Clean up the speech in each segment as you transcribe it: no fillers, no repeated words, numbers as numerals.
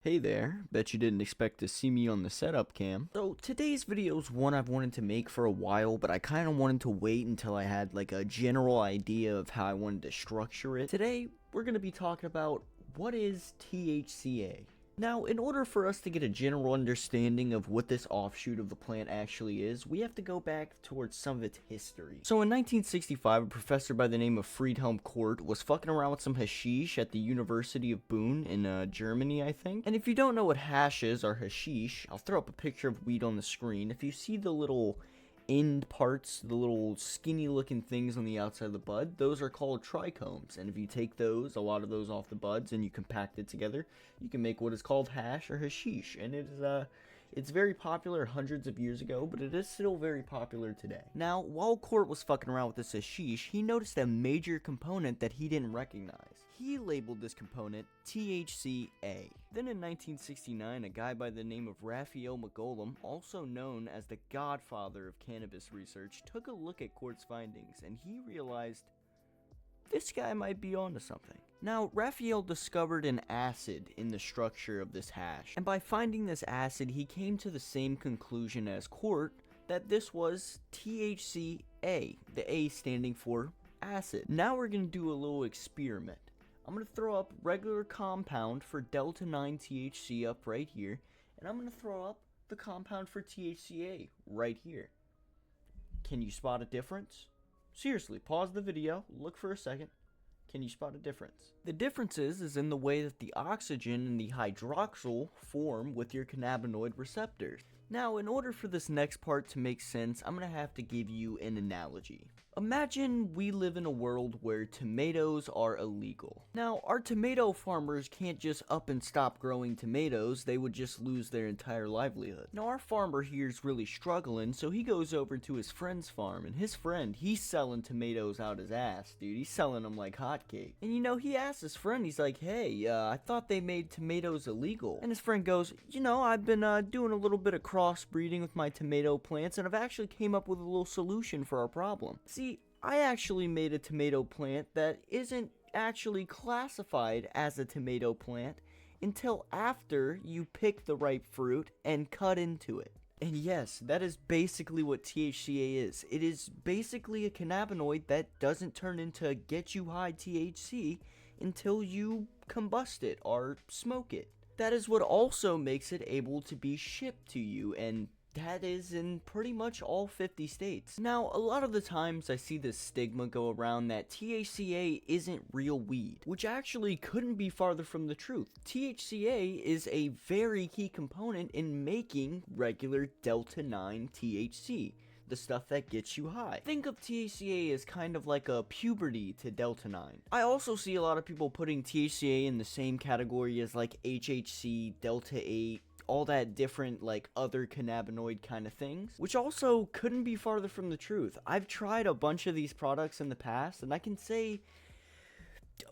Hey there, bet you didn't expect to see me on the setup cam. So today's video is one I've wanted to make for a while, but I kind of wanted to wait until I had like a general idea of how I wanted to structure it. Today, we're going to be talking about what is THC-A. Now, in order for us to get a general understanding of what this offshoot of the plant actually is, we have to go back towards some of its history. So in 1965, a professor by the name of Friedhelm Kort was fucking around with some hashish at the University of Bonn in Germany, I think. And if you don't know what hash is, or hashish, I'll throw up a picture of weed on the screen. If you see the little end parts, the little skinny looking things on the outside of the bud, those are called trichomes, and if you take those, a lot of those off the buds, and you compact it together, you can make what is called hash or hashish, and it's very popular hundreds of years ago, but it is still very popular today. Now, while Court was fucking around with this hashish, he noticed a major component that he didn't recognize. He labeled this component THC-A. Then in 1969, a guy by the name of Raphael Magolum, also known as the godfather of cannabis research, took a look at Court's findings, and he realized this guy might be onto something. Now, Raphael discovered an acid in the structure of this hash, and by finding this acid, he came to the same conclusion as Court, that this was THC-A, the A standing for acid. Now we're going to do a little experiment. I'm going to throw up regular compound for delta 9 THC up right here, and I'm going to throw up the compound for THC-A right here. Can you spot a difference? Seriously, pause the video, look for a second. Can you spot a difference? The difference is in the way that the oxygen and the hydroxyl form with your cannabinoid receptors. Now, in order for this next part to make sense, I'm going to have to give you an analogy. Imagine we live in a world where tomatoes are illegal. Now, our tomato farmers can't just up and stop growing tomatoes, they would just lose their entire livelihood. Now, our farmer here is really struggling, so he goes over to his friend's farm, and his friend, he's selling tomatoes out his ass, dude. He's selling them like hotcakes. And you know, he asks his friend, he's like, hey, I thought they made tomatoes illegal. And his friend goes, you know, I've been doing a little bit of crossbreeding with my tomato plants, and I've actually came up with a little solution for our problem. See, I actually made a tomato plant that isn't actually classified as a tomato plant until after you pick the ripe fruit and cut into it. And yes, that is basically what THC-A is. It is basically a cannabinoid that doesn't turn into get you high THC until you combust it or smoke it. That is what also makes it able to be shipped to you, and that is in pretty much all 50 states. Now, a lot of the times I see this stigma go around that THC-A isn't real weed, which actually couldn't be farther from the truth. THC-A is a very key component in making regular Delta 9 THC, the stuff that gets you high. Think of THC-A as kind of like a puberty to Delta 9. I also see a lot of people putting THC-A in the same category as like HHC, Delta 8, all that different like other cannabinoid kind of things, which also couldn't be farther from the truth. I've tried a bunch of these products in the past, and I can say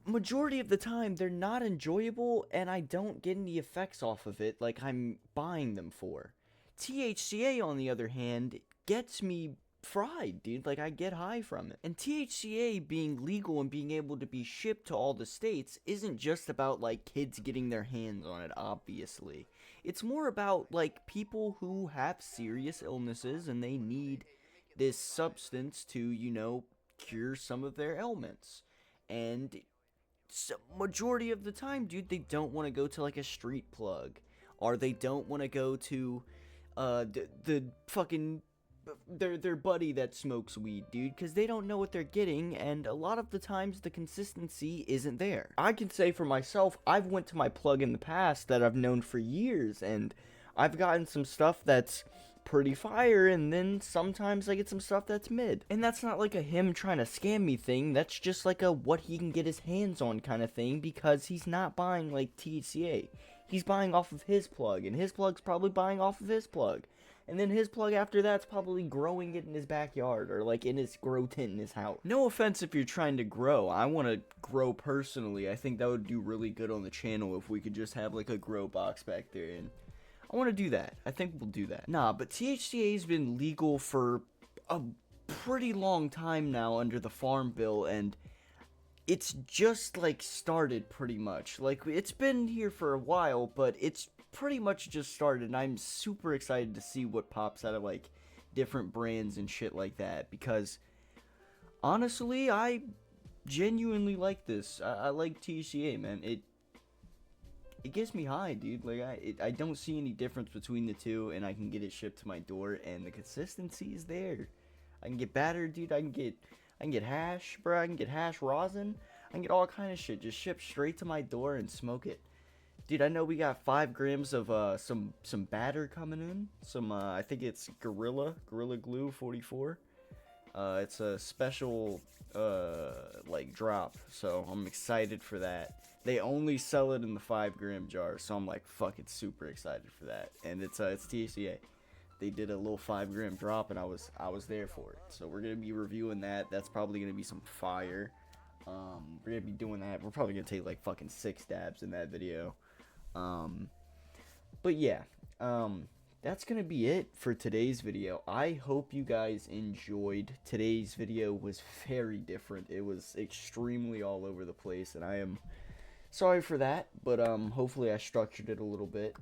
majority of the time they're not enjoyable, and I don't get any effects off of it like I'm buying them for. THC-A, on the other hand, gets me fried, dude. Like, I get high from it. And THC-A being legal and being able to be shipped to all the states isn't just about like kids getting their hands on it, obviously. It's more about like people who have serious illnesses and they need this substance to, you know, cure some of their ailments. And majority of the time, dude, they don't want to go to like a street plug, or they don't want to go to the fucking their buddy that smokes weed, dude, because they don't know what they're getting, and a lot of the times the consistency isn't there. I can say for myself, I've went to my plug in the past that I've known for years, and I've gotten some stuff that's pretty fire, and then sometimes I get some stuff that's mid. And that's not like a him trying to scam me thing, that's just like a what he can get his hands on kind of thing, because he's not buying like THC-A. He's buying off of his plug, and his plug's probably buying off of his plug. And then his plug after that's probably growing it in his backyard, or like in his grow tent in his house. No offense if you're trying to grow. I want to grow personally. I think that would do really good on the channel if we could just have like a grow box back there, and I want to do that. I think we'll do that. Nah, but THC-A has been legal for a pretty long time now under the Farm Bill, and it's just like started pretty much. Like it's been here for a while, but it's pretty much just started, and I'm super excited to see what pops out of like different brands and shit like that, because honestly, I genuinely like this. I like THC-A, man. It gets me high, dude. Like I don't see any difference between the two, and I can get it shipped to my door, and the consistency is there. I can get batter, dude. I can get hash, bro. I can get hash rosin. I can get all kind of shit just shipped straight to my door and smoke it. Dude, I know we got 5 grams of some batter coming in. Some I think it's Gorilla Glue 44. It's a special like drop, so I'm excited for that. They only sell it in the 5-gram jar, so I'm like fucking super excited for that. And it's THC-A. They did a little 5-gram drop, and I was there for it. So we're gonna be reviewing that. That's probably gonna be some fire. We're gonna be doing that. We're probably gonna take like fucking 6 dabs in that video. But yeah, that's gonna be it for today's video. I hope you guys enjoyed. Today's video was very different. It was extremely all over the place, and I am sorry for that, but hopefully I structured it a little bit.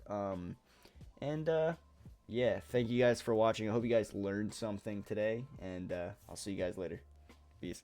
Yeah, thank you guys for watching. I hope you guys learned something today, and I'll see you guys later. Peace.